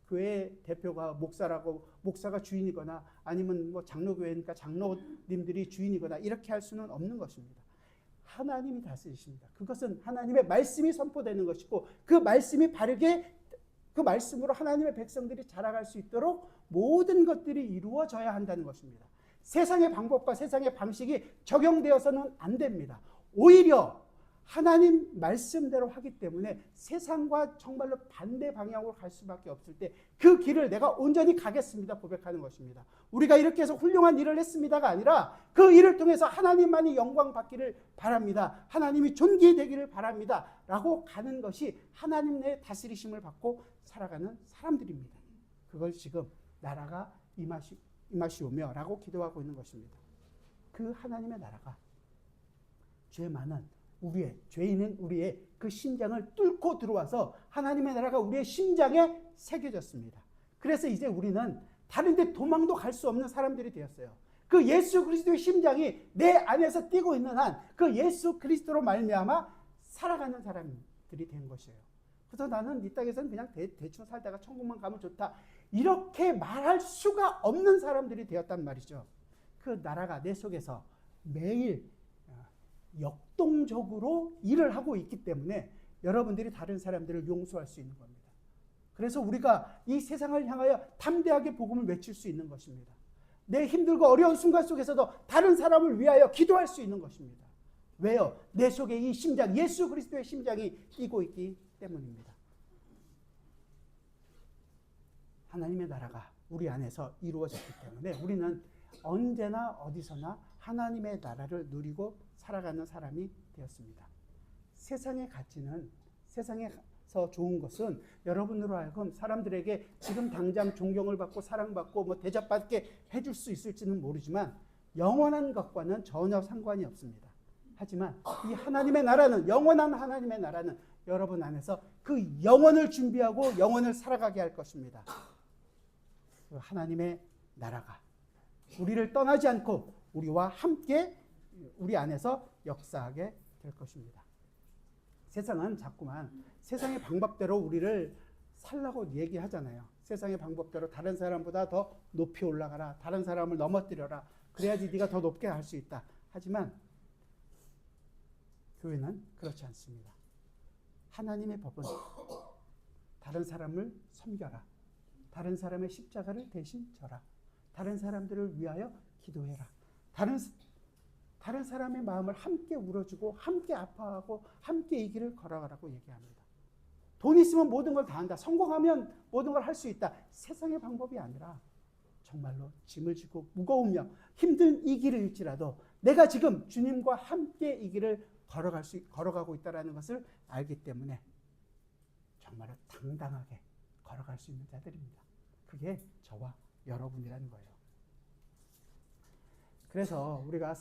교회 대표가 목사가 주인이거나 아니면 뭐 장로교회니까 장로님들이 주인이거나 이렇게 할 수는 없는 것입니다. 하나님이 다스리십니다. 그것은 하나님의 말씀이 선포되는 것이고 그 말씀이 바르게, 그 말씀으로 하나님의 백성들이 자라갈 수 있도록 모든 것들이 이루어져야 한다는 것입니다. 세상의 방법과 세상의 방식이 적용되어서는 안 됩니다. 오히려 하나님 말씀대로 하기 때문에 세상과 정말로 반대 방향으로 갈 수밖에 없을 때 그 길을 내가 온전히 가겠습니다 고백하는 것입니다. 우리가 이렇게 해서 훌륭한 일을 했습니다가 아니라 그 일을 통해서 하나님만이 영광 받기를 바랍니다. 하나님이 존귀되기를 바랍니다. 라고 가는 것이 하나님 내 다스리심을 받고 살아가는 사람들입니다. 그걸 지금 나라가 임하시오며 라고 기도하고 있는 것입니다. 그 하나님의 나라가 죄 많은 죄인은 우리의 그 심장을 뚫고 들어와서 하나님의 나라가 우리의 심장에 새겨졌습니다. 그래서 이제 우리는 다른 데 도망도 갈 수 없는 사람들이 되었어요. 그 예수 그리스도의 심장이 내 안에서 뛰고 있는 한 그 예수 그리스도로 말미암아 살아가는 사람들이 된 것이에요. 그래서 나는 이 땅에서는 그냥 대충 살다가 천국만 가면 좋다. 이렇게 말할 수가 없는 사람들이 되었단 말이죠. 그 나라가 내 속에서 매일 역동적으로 일을 하고 있기 때문에 여러분들이 다른 사람들을 용서할 수 있는 겁니다. 그래서 우리가 이 세상을 향하여 담대하게 복음을 외칠 수 있는 것입니다. 내 힘들고 어려운 순간 속에서도 다른 사람을 위하여 기도할 수 있는 것입니다. 왜요? 내 속에 이 심장, 예수 그리스도의 심장이 뛰고 있기 때문입니다. 하나님의 나라가 우리 안에서 이루어졌기 때문에 우리는 언제나 어디서나 하나님의 나라를 누리고 살아가는 사람이 되었습니다. 세상의 가치는, 세상에서 좋은 것은 여러분으로 하여금 사람들에게 지금 당장 존경을 받고 사랑받고 대접받게 해줄 수 있을지는 모르지만 영원한 것과는 전혀 상관이 없습니다. 하지만 이 하나님의 나라는, 영원한 하나님의 나라는 여러분 안에서 그 영원을 준비하고 영원을 살아가게 할 것입니다. 그 하나님의 나라가 우리를 떠나지 않고 우리와 함께 우리 안에서 역사하게 될 것입니다. 세상은 자꾸만 세상의 방법대로 우리를 살라고 얘기하잖아요. 세상의 방법대로 다른 사람보다 더 높이 올라가라. 다른 사람을 넘어뜨려라. 그래야지 네가 더 높게 갈 수 있다. 하지만 교회는 그렇지 않습니다. 하나님의 법은 다른 사람을 섬겨라. 다른 사람의 십자가를 대신 져라. 다른 사람들을 위하여 기도해라. 다른 사람의 마음을 함께 울어주고 함께 아파하고 함께 이 길을 걸어가라고 얘기합니다. 돈 있으면 모든 걸 다 한다. 성공하면 모든 걸 할 수 있다. 세상의 방법이 아니라 정말로 짐을 지고 무거우며 힘든 이 길을 일지라도 내가 지금 주님과 함께 이 길을 걸어가고 있다는 것을 알기 때문에 정말로 당당하게 걸어갈 수 있는 자들입니다. 그게 저와 여러분이라는 거예요. 그래서 우리가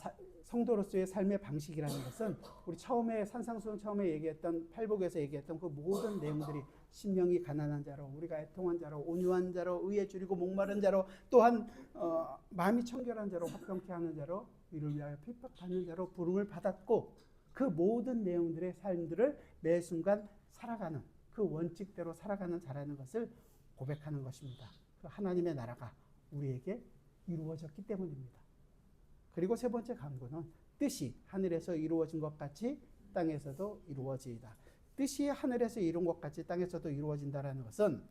성도로서의 삶의 방식이라는 것은 우리 처음에 산상수훈 처음에 얘기했던 팔복에서 얘기했던 그 모든 내용들이 심령이 가난한 자로, 우리가 애통한 자로, 온유한 자로, 의에 줄이고 목마른 자로, 또한 마음이 청결한 자로, 화평케 하는 자로, 이를 위하여 핍박받는 자로 부름을 받았고, 그 모든 내용들의 삶들을 매 순간 살아가는, 그 원칙대로 살아가는 자라는 것을 고백하는 것입니다. 그 하나님의 나라가 우리에게 이루어졌기 때문입니다. 그리고 세 번째 간구는 뜻이 하늘에서 이루어진 것 같이 땅에서도 이루어지이다. 뜻이 하늘에서 이룬 것 같이 땅에서도 이루어진다는 것은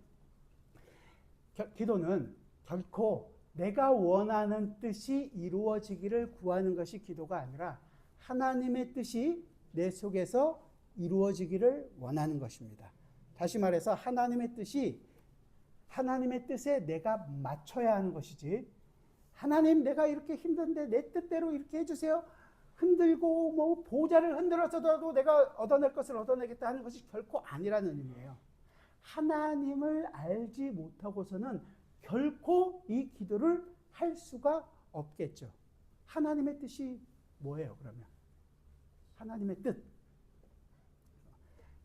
기도는 결코 내가 원하는 뜻이 이루어지기를 구하는 것이 기도가 아니라 하나님의 뜻이 내 속에서 이루어지기를 원하는 것입니다. 다시 말해서 하나님의 뜻에 내가 맞춰야 하는 것이지, 하나님 내가 이렇게 힘든데 내 뜻대로 이렇게 해주세요. 흔들고 보좌를 흔들어서도 내가 얻어낼 것을 얻어내겠다 하는 것이 결코 아니라는 의미예요. 하나님을 알지 못하고서는 결코 이 기도를 할 수가 없겠죠. 하나님의 뜻이 뭐예요, 그러면? 하나님의 뜻.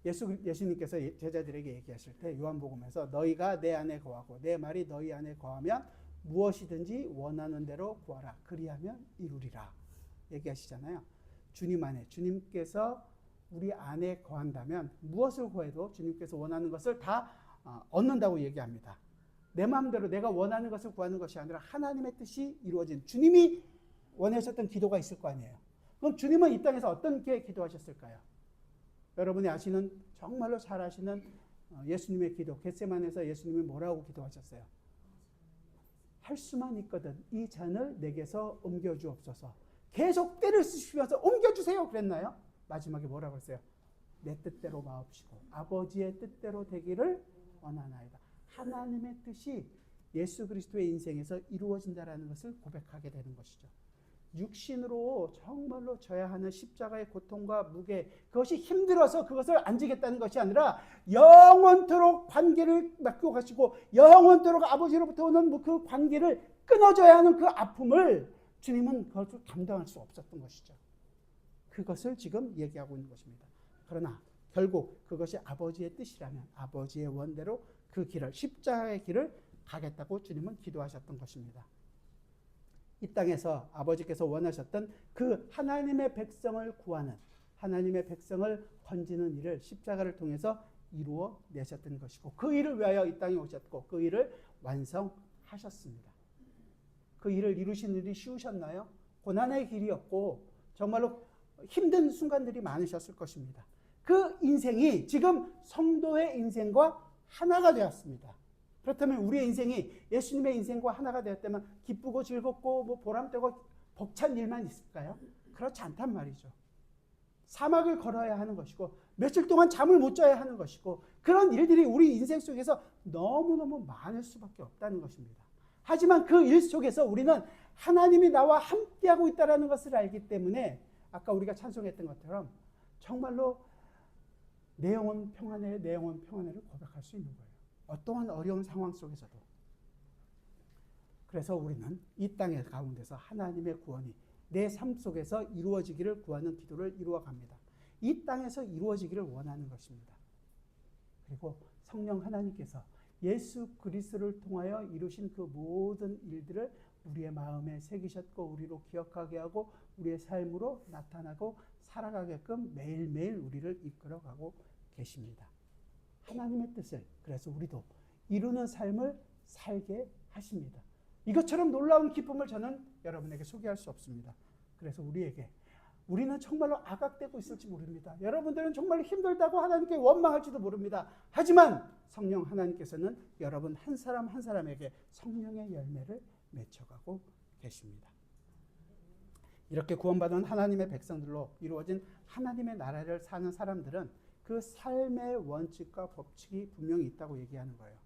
예수님께서 제자들에게 얘기하실 때 요한복음에서 너희가 내 안에 거하고 내 말이 너희 안에 거하면 무엇이든지 원하는 대로 구하라. 그리하면 이루리라. 얘기하시잖아요. 주님 안에, 주님께서 우리 안에 거한다면 무엇을 구해도 주님께서 원하는 것을 다 얻는다고 얘기합니다. 내 마음대로 내가 원하는 것을 구하는 것이 아니라 하나님의 뜻이 이루어진, 주님이 원하셨던 기도가 있을 거 아니에요. 그럼 주님은 이 땅에서 어떻게 기도하셨을까요? 여러분이 아시는, 정말로 잘 아시는 예수님의 기도, 겟세마네에서 예수님이 뭐라고 기도하셨어요? 할 수만 있거든 이 잔을 내게서 옮겨주옵소서. 계속 때를 쓰시면서 옮겨주세요 그랬나요? 마지막에 뭐라고 했어요? 내 뜻대로 마옵시고 아버지의 뜻대로 되기를 원하나이다. 하나님의 뜻이 예수 그리스도의 인생에서 이루어진다라는 것을 고백하게 되는 것이죠. 육신으로 정말로 져야 하는 십자가의 고통과 무게, 그것이 힘들어서 그것을 안 지겠다는 것이 아니라 영원토록 관계를 맡고 가시고 영원토록 아버지로부터 오는 그 관계를 끊어져야 하는 그 아픔을 주님은 그것을 감당할 수 없었던 것이죠. 그것을 지금 얘기하고 있는 것입니다. 그러나 결국 그것이 아버지의 뜻이라면 아버지의 원대로 그 길을, 십자가의 길을 가겠다고 주님은 기도하셨던 것입니다. 이 땅에서 아버지께서 원하셨던 그 하나님의 백성을 구하는, 하나님의 백성을 건지는 일을 십자가를 통해서 이루어 내셨던 것이고 그 일을 위하여 이 땅에 오셨고 그 일을 완성하셨습니다. 그 일을 이루신 일이 쉬우셨나요? 고난의 길이었고 정말로 힘든 순간들이 많으셨을 것입니다. 그 인생이 지금 성도의 인생과 하나가 되었습니다. 그렇다면 우리의 인생이 예수님의 인생과 하나가 되었다면 기쁘고 즐겁고 뭐 보람되고 벅찬 일만 있을까요? 그렇지 않단 말이죠. 사막을 걸어야 하는 것이고 며칠 동안 잠을 못 자야 하는 것이고 그런 일들이 우리 인생 속에서 너무너무 많을 수밖에 없다는 것입니다. 하지만 그 일 속에서 우리는 하나님이 나와 함께하고 있다는 것을 알기 때문에 아까 우리가 찬송했던 것처럼 정말로 내 영혼 평안해, 내 영혼 평안해를 고백할 수 있는 거예요. 어떠한 어려운 상황 속에서도. 그래서 우리는 이 땅의 가운데서 하나님의 구원이 내 삶 속에서 이루어지기를 구하는 기도를 이루어갑니다. 이 땅에서 이루어지기를 원하는 것입니다. 그리고 성령 하나님께서 예수 그리스도를 통하여 이루신 그 모든 일들을 우리의 마음에 새기셨고 우리로 기억하게 하고 우리의 삶으로 나타나고 살아가게끔 매일매일 우리를 이끌어가고 계십니다. 하나님의 뜻을 그래서 우리도 이루는 삶을 살게 하십니다. 이것처럼 놀라운 기쁨을 저는 여러분에게 소개할 수 없습니다. 그래서 우리는 정말로 악악되고 있을지 모릅니다. 여러분들은 정말 힘들다고 하나님께 원망할지도 모릅니다. 하지만 성령 하나님께서는 여러분 한 사람 한 사람에게 성령의 열매를 맺혀가고 계십니다. 이렇게 구원받은 하나님의 백성들로 이루어진 하나님의 나라를 사는 사람들은 그 삶의 원칙과 법칙이 분명히 있다고 얘기하는 거예요.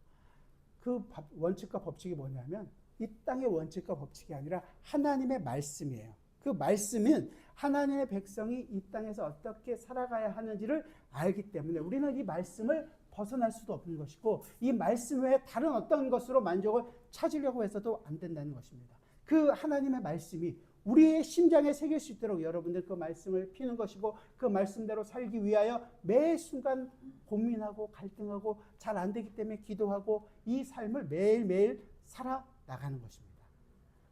그 원칙과 법칙이 뭐냐면 이 땅의 원칙과 법칙이 아니라 하나님의 말씀이에요. 그 말씀은 하나님의 백성이 이 땅에서 어떻게 살아가야 하는지를 알기 때문에 우리는 이 말씀을 벗어날 수도 없는 것이고 이 말씀 외에 다른 어떤 것으로 만족을 찾으려고 해서도 안 된다는 것입니다. 그 하나님의 말씀이 우리의 심장에 새길 수 있도록 여러분들 그 말씀을 피는 것이고 그 말씀대로 살기 위하여 매 순간 고민하고 갈등하고 잘 안 되기 때문에 기도하고 이 삶을 매일매일 살아나가는 것입니다.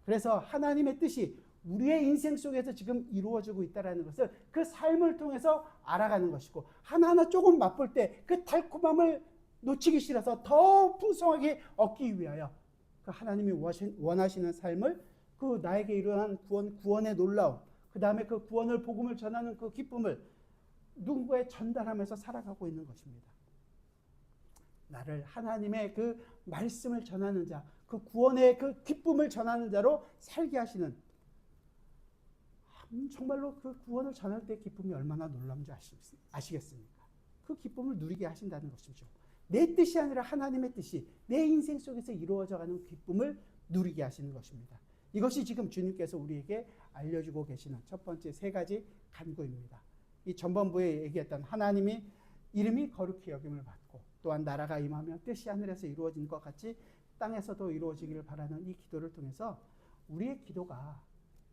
그래서 하나님의 뜻이 우리의 인생 속에서 지금 이루어지고 있다는 것을 그 삶을 통해서 알아가는 것이고 하나하나 조금 맛볼 때 그 달콤함을 놓치기 싫어서 더 풍성하게 얻기 위하여 그 하나님이 원하시는 삶을 그 나에게 일어난 구원의 놀라움, 그 다음에 그 구원을 복음을 전하는 그 기쁨을 누군가에 전달하면서 살아가고 있는 것입니다. 나를 하나님의 그 말씀을 전하는 자, 그 구원의 그 기쁨을 전하는 자로 살게 하시는 정말로 그 구원을 전할 때 기쁨이 얼마나 놀라운지 아시겠습니까? 그 기쁨을 누리게 하신다는 것이죠. 내 뜻이 아니라 하나님의 뜻이 내 인생 속에서 이루어져가는 기쁨을 누리게 하시는 것입니다. 이것이 지금 주님께서 우리에게 알려주고 계시는 첫 번째 세 가지 간구입니다. 이 전반부에 얘기했던 하나님이 이름이 거룩히 여김을 받고 또한 나라가 임하며 뜻이 하늘에서 이루어진 것 같이 땅에서도 이루어지기를 바라는 이 기도를 통해서 우리의 기도가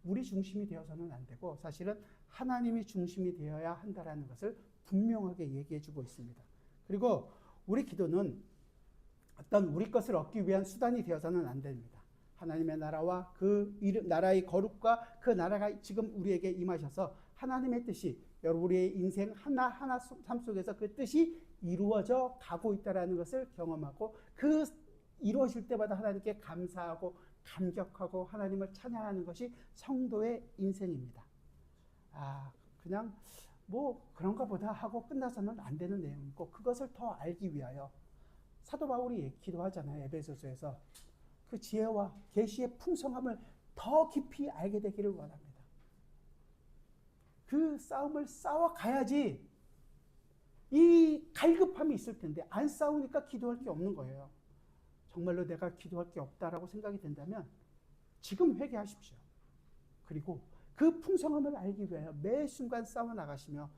우리 중심이 되어서는 안 되고 사실은 하나님이 중심이 되어야 한다는 것을 분명하게 얘기해 주고 있습니다. 그리고 우리 기도는 어떤 우리 것을 얻기 위한 수단이 되어서는 안 됩니다. 하나님의 나라와 그 나라의 거룩과 그 나라가 지금 우리에게 임하셔서 하나님의 뜻이 우리의 인생 하나하나 삶 속에서 그 뜻이 이루어져 가고 있다는 것을 경험하고 그 이루어질 때마다 하나님께 감사하고 감격하고 하나님을 찬양하는 것이 성도의 인생입니다. 그냥 뭐 그런가 보다 하고 끝나서는 안 되는 내용이고 그것을 더 알기 위하여 사도 바울이 기도하잖아요. 에베소서에서 그 지혜와 계시의 풍성함을 더 깊이 알게 되기를 원합니다. 그 싸움을 싸워가야지 이 갈급함이 있을 텐데 안 싸우니까 기도할 게 없는 거예요. 정말로 내가 기도할 게 없다라고 생각이 된다면 지금 회개하십시오. 그리고 그 풍성함을 알기 위하여 매 순간 싸워 나가시며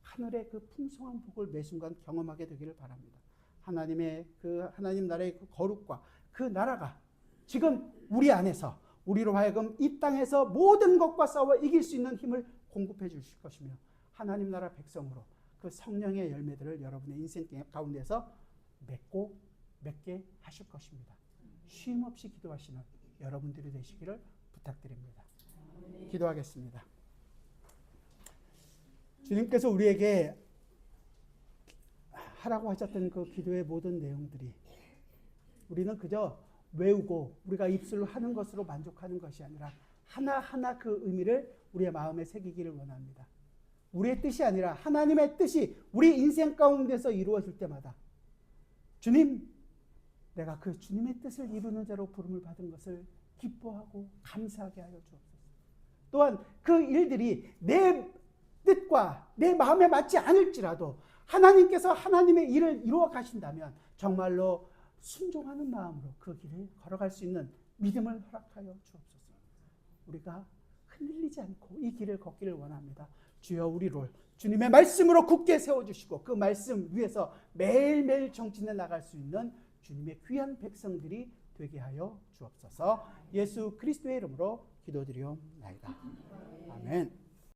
하늘의 그 풍성한 복을 매 순간 경험하게 되기를 바랍니다. 하나님의 하나님 나라의 그 거룩과 그 나라가 지금 우리 안에서 우리로 하여금 이 땅에서 모든 것과 싸워 이길 수 있는 힘을 공급해 주실 것이며 하나님 나라 백성으로 그 성령의 열매들을 여러분의 인생 가운데서 맺게 하실 것입니다. 쉼 없이 기도하시는 여러분들이 되시기를 부탁드립니다. 기도하겠습니다. 주님께서 우리에게 하라고 하셨던 그 기도의 모든 내용들이 우리는 그저 외우고 우리가 입술로 하는 것으로 만족하는 것이 아니라 하나하나 그 의미를 우리의 마음에 새기기를 원합니다. 우리의 뜻이 아니라 하나님의 뜻이 우리 인생 가운데서 이루어질 때마다 주님, 내가 그 주님의 뜻을 이루는 자로 부름을 받은 것을 기뻐하고 감사하게 하여 주옵소서. 또한 그 일들이 내 뜻과 내 마음에 맞지 않을지라도 하나님께서 하나님의 일을 이루어 가신다면 정말로 순종하는 마음으로 그 길을 걸어갈 수 있는 믿음을 허락하여 주옵소서. 우리가 흔들리지 않고 이 길을 걷기를 원합니다. 주여 우리를 주님의 말씀으로 굳게 세워주시고 그 말씀 위에서 매일매일 정진해 나갈 수 있는 주님의 귀한 백성들이 되게 하여 주옵소서. 예수 그리스도의 이름으로 기도드리옵나이다. 아멘.